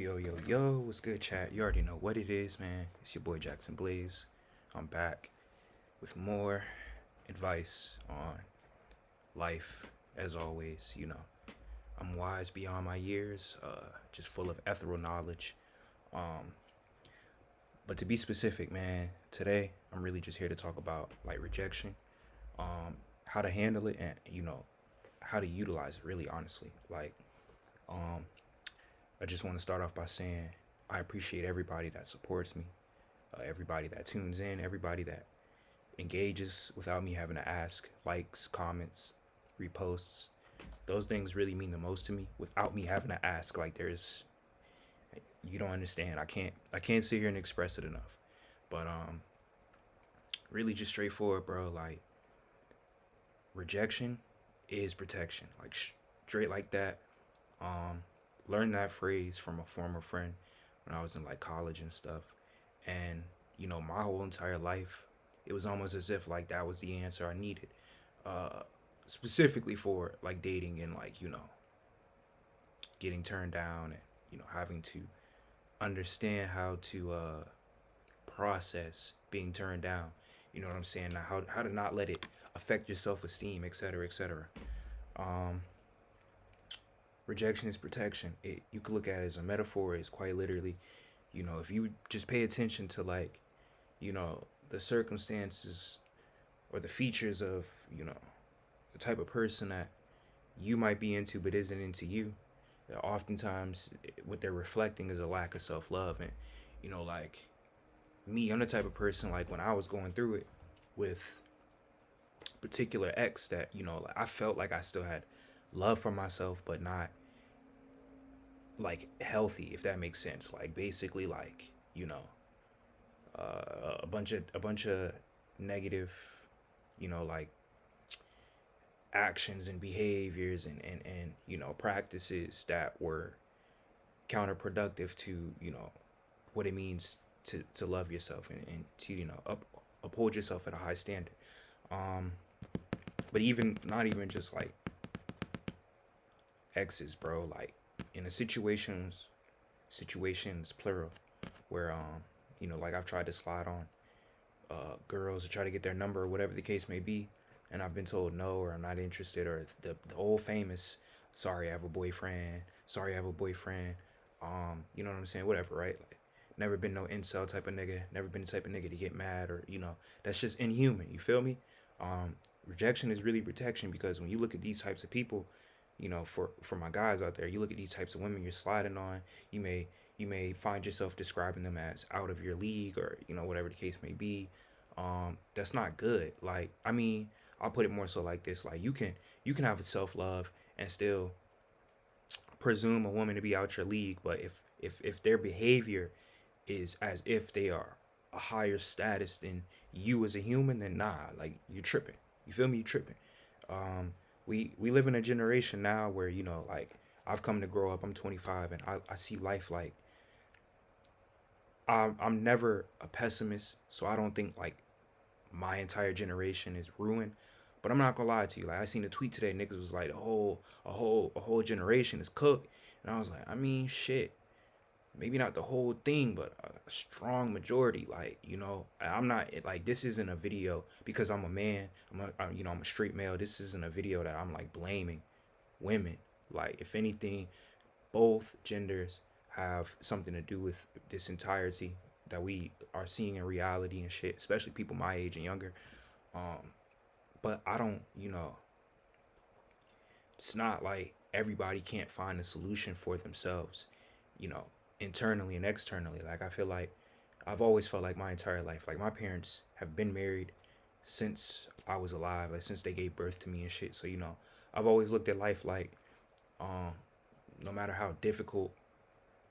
Yo, what's good, chat? You already know what it is, man. It's your boy Jackson Blaze. I'm back with more advice on life, as always. I'm wise beyond my years, just full of ethereal knowledge. Um, but to be specific, man, today I'm really just here to talk about like rejection, how to handle it, and how to utilize it. Really, honestly, um, I just want to start off by saying I appreciate everybody that supports me, everybody that tunes in, everybody that engages without me having to ask, likes, comments, reposts. Those things really mean the most to me without me having to ask. Like you don't understand. I can't sit here and express it enough. But really just straightforward, bro. Like rejection is protection. Like straight like that. Um, Learned that phrase from a former friend when I was in like college and stuff. And my whole entire life, it was almost as if like that was the answer I needed, uh, specifically for like dating and like getting turned down and having to understand how to process being turned down. You know what I'm saying? Now, how to not let it affect your self esteem, etc., etc. Um, Rejection is protection. You could look at it as a metaphor. It's quite literally, if you just pay attention to like, the circumstances or the features of, the type of person that you might be into but isn't into you. Oftentimes, what they're reflecting is a lack of self love, and like me, I'm the type of person like when I was going through it with particular ex that like, I felt like I still had love for myself, but not like healthy, if that makes sense. Like basically, like a bunch of negative, like actions and behaviors and practices that were counterproductive to what it means to love yourself and to uphold yourself at a high standard. um but even not even just like exes, bro, like in a situations plural where like I've tried to slide on girls to try to get their number or whatever the case may be, and I've been told no, or I'm not interested, or the old famous sorry I have a boyfriend, sorry I have a boyfriend. You know what I'm saying? Whatever, right? Like, never been no incel type of nigga, never been the type of nigga to get mad, or that's just inhuman. You feel me? Rejection is really protection, because when you look at these types of people, for my guys out there, you look at these types of women you're sliding on, you may find yourself describing them as out of your league, or whatever the case may be. That's not good. Like, I mean, I'll put it more so like this: like you can have a self love and still presume a woman to be out your league, but if their behavior is as if they are a higher status than you as a human, then nah, like you tripping. You feel me? You tripping. Um, we live in a generation now where like I've come to grow up. I'm 25, and I see life like I'm never a pessimist, so I don't think like my entire generation is ruined. But I'm not gonna lie to you. Like I seen a tweet today, niggas was like a whole generation is cooked, and I was like, I mean, shit. Maybe not the whole thing, but a strong majority. Like I'm not like this isn't a video because I'm a man. I'm a straight male. This isn't a video that I'm like blaming women. Like if anything, both genders have something to do with this entirety that we are seeing in reality and shit, especially people my age and younger. Um, but I don't, it's not like everybody can't find a solution for themselves, you know, internally and externally. Like I feel like I've always felt like my entire life, like my parents have been married since I was alive, like since they gave birth to me and shit. So, I've always looked at life like, um, no matter how difficult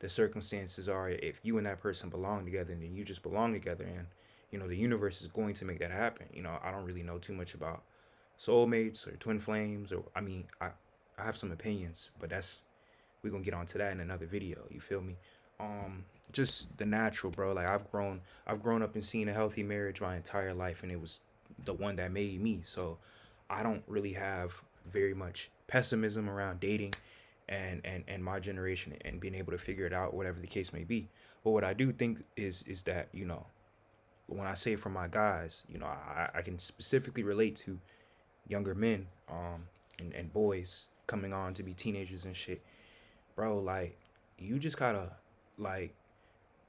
the circumstances are, if you and that person belong together, then you just belong together, and the universe is going to make that happen. I don't really know too much about soulmates or twin flames, or I have some opinions, but that's we're gonna get onto that in another video. You feel me? Just the natural, bro. Like I've grown up and seen a healthy marriage my entire life, and it was the one that made me. So I don't really have very much pessimism around dating, and my generation and being able to figure it out, whatever the case may be. But what I do think is that, when I say for my guys, I can specifically relate to younger men, and boys coming on to be teenagers and shit. Bro, like, you just gotta, like,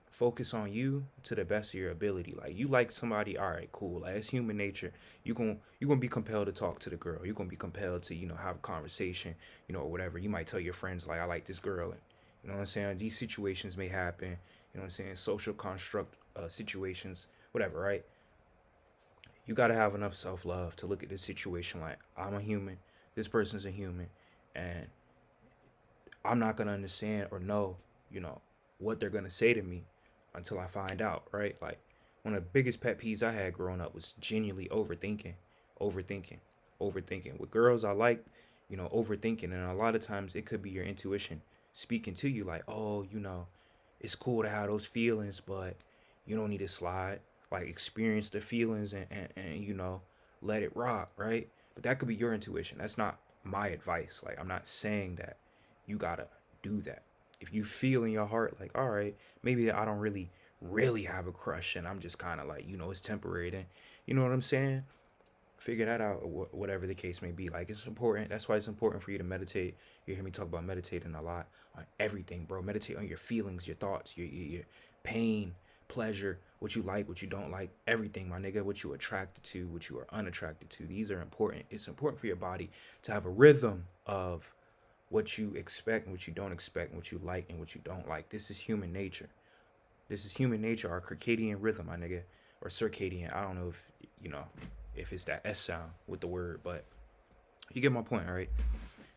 focus on you to the best of your ability. Like, you like somebody, all right, cool. Like, it's human nature. You gonna be compelled to talk to the girl. You're gonna be compelled to, have a conversation, or whatever. You might tell your friends, like, I like this girl. And, you know what I'm saying? These situations may happen. You know what I'm saying? Social construct situations, whatever, right? You gotta have enough self love to look at this situation like, I'm a human. This person's a human, and I'm not gonna understand or know, what they're gonna say to me until I find out, right? Like, one of the biggest pet peeves I had growing up was genuinely overthinking, overthinking. With girls I like, overthinking, and a lot of times it could be your intuition speaking to you, like, oh, it's cool to have those feelings, but you don't need to slide. Like, experience the feelings and let it rock, right? But that could be your intuition. That's not my advice. Like, I'm not saying that you gotta do that. If you feel in your heart, like, all right, maybe I don't really have a crush, and I'm just kind of like, it's temporary, then, you know what I'm saying? Figure that out, whatever the case may be. Like, it's important. That's why it's important for you to meditate. You hear me talk about meditating a lot on everything, bro. Meditate on your feelings, your thoughts, your pain, pleasure, what you like, what you don't like, everything, my nigga. What you attracted to, what you are unattracted to. These are important. It's important for your body to have a rhythm of what you expect and what you don't expect, and what you like and what you don't like. This is human nature. This is human nature, our circadian rhythm, my nigga. Or circadian. I don't know if it's that S sound with the word, but you get my point, all right?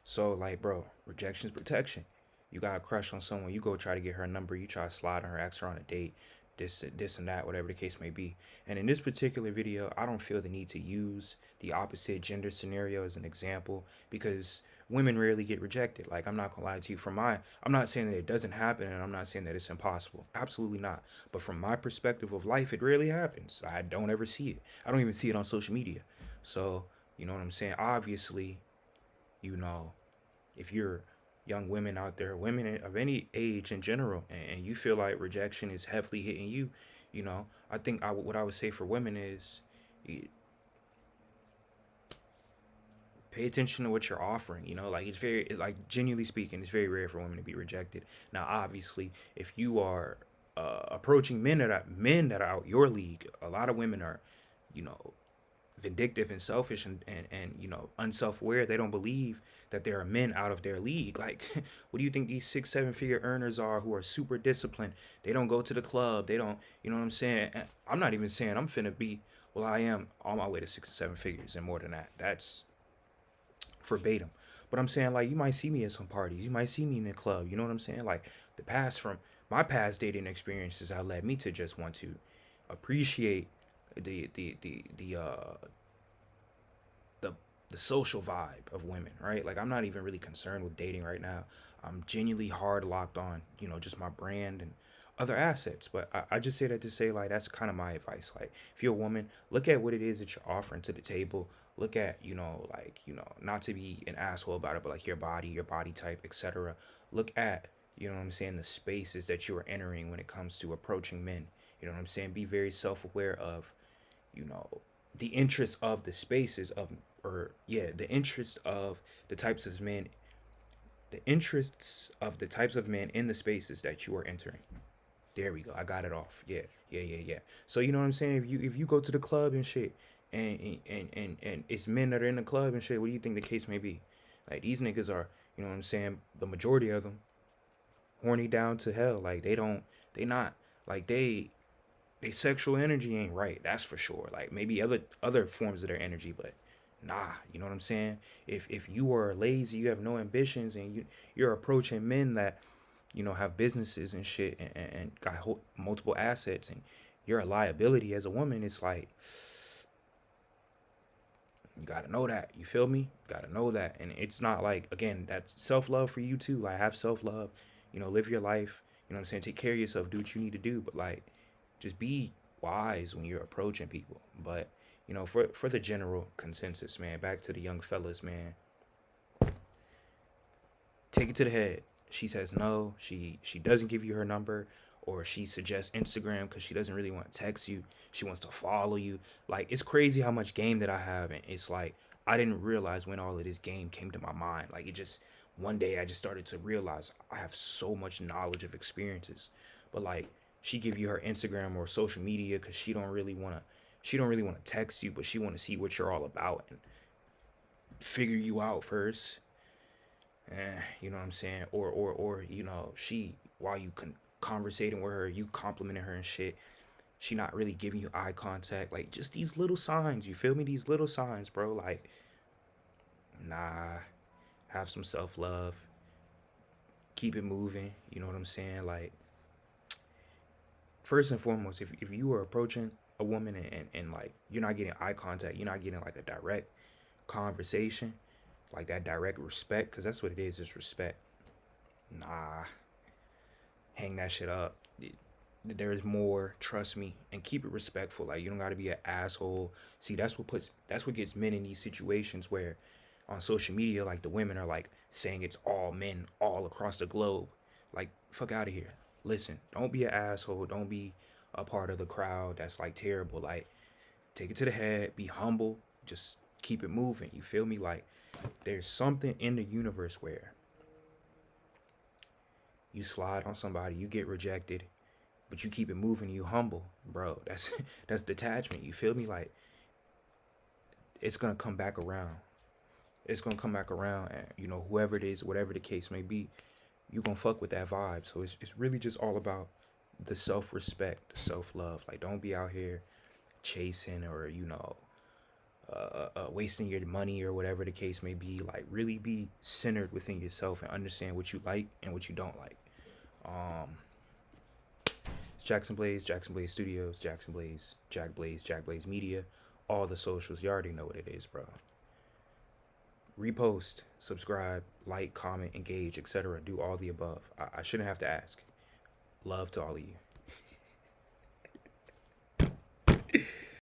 So, like, bro, rejection is protection. You got a crush on someone, you go try to get her number, you try to slide on her, ask her on a date, this and that, whatever the case may be. And in this particular video, I don't feel the need to use the opposite gender scenario as an example, because women rarely get rejected. Like, I'm not gonna lie to you. I'm not saying that it doesn't happen, and I'm not saying that it's impossible. Absolutely not. But from my perspective of life, it rarely happens. I don't ever see it. I don't even see it on social media. So, you know what I'm saying? Obviously, you know, if you're young women out there, women of any age in general, and you feel like rejection is heavily hitting you, I think what I would say for women is, pay attention to what you're offering. Like, it's very, like, genuinely speaking, it's very rare for women to be rejected. Now, obviously, if you are approaching men that are out your league, a lot of women are, you know, vindictive and selfish and unself-aware. They don't believe that there are men out of their league. Like, what do you think these 6 7 figure earners are, who are super disciplined? They don't go to the club. They don't, you know what I'm saying? I'm not even saying I'm finna be, well, I am on my way to 6 7 figures and more than that. That's verbatim. But I'm saying, like, you might see me at some parties, you might see me in the club, you know what I'm saying? Like, from my past dating experiences have led me to just want to appreciate the the social vibe of women, right? Like, I'm not even really concerned with dating right now. I'm genuinely hard locked on, just my brand and other assets. But I just say that to say, like, that's kind of my advice. Like, if you're a woman, look at what it is that you're offering to the table. Look at, like, not to be an asshole about it, but like your body type, etc. Look at, you know what I'm saying, the spaces that you are entering when it comes to approaching men. You know what I'm saying? Be very self-aware of, you know, the interest of the spaces of, or yeah, the interest of the types of men, the interests of the types of men in the spaces that you are entering. There we go. I got it off. Yeah, yeah. So, you know what I'm saying? If you go to the club and shit, and it's men that are in the club and shit, what do you think the case may be? Like, these niggas are, you know what I'm saying? The majority of them horny down to hell. Like, they not, like, they sexual energy ain't right. That's for sure. Like, maybe other forms of their energy, but nah, you know what I'm saying? If you are lazy, you have no ambitions, and you're approaching men that, have businesses and shit, and got multiple assets, and you're a liability as a woman, it's like, you gotta know that. You feel me? Gotta know that. And it's not like, again, that's self-love for you too. Like, have self-love, live your life, you know what I'm saying? Take care of yourself, do what you need to do, but, like, just be wise when you're approaching people. But, for the general consensus, man, back to the young fellas, man, Take it to the head. She says no. She doesn't give you her number, or she suggests Instagram because she doesn't really want to text you. She wants to follow you. Like, it's crazy how much game that I have, and it's like I didn't realize when all of this game came to my mind. Like, it just one day I just started to realize I have so much knowledge of experiences, but like she give you her Instagram or social media because she don't really want to text you, but she want to see what you're all about and figure you out first. You know what I'm saying? Or she, while you conversating with her, you complimenting her and shit. She not really giving you eye contact. Like, just these little signs. You feel me? These little signs, bro. Like, nah. Have some self love. Keep it moving. You know what I'm saying? Like, first and foremost, if you are approaching a woman and like you're not getting eye contact, you're not getting like a direct conversation, like that direct respect, because that's what it is respect. Nah, hang that shit up. There's more, trust me, and keep it respectful. Like, you don't got to be an asshole. See, that's what gets men in these situations where on social media, like, the women are like saying it's all men all across the globe. Like, fuck out of here. Listen, don't be an asshole. Don't be a part of the crowd that's like terrible. Like, take it to the head, be humble, just keep it moving. You feel me? Like, there's something in the universe where you slide on somebody, you get rejected, but you keep it moving, you humble, bro. That's that's detachment. You feel me? Like, it's gonna come back around. It's gonna come back around, and whoever it is, whatever the case may be, you gonna fuck with that vibe. So it's really just all about the self respect, the self love. Like, don't be out here chasing or wasting your money or whatever the case may be. Like, really be centered within yourself and understand what you like and what you don't like. Um, it's Jackson Blaze Studios, Jackson Blaze, Jack Blaze Media, all the socials. You already know what it is, bro. Repost, subscribe, like, comment, engage, etc. Do all the above. I shouldn't have to ask. Love to all of you.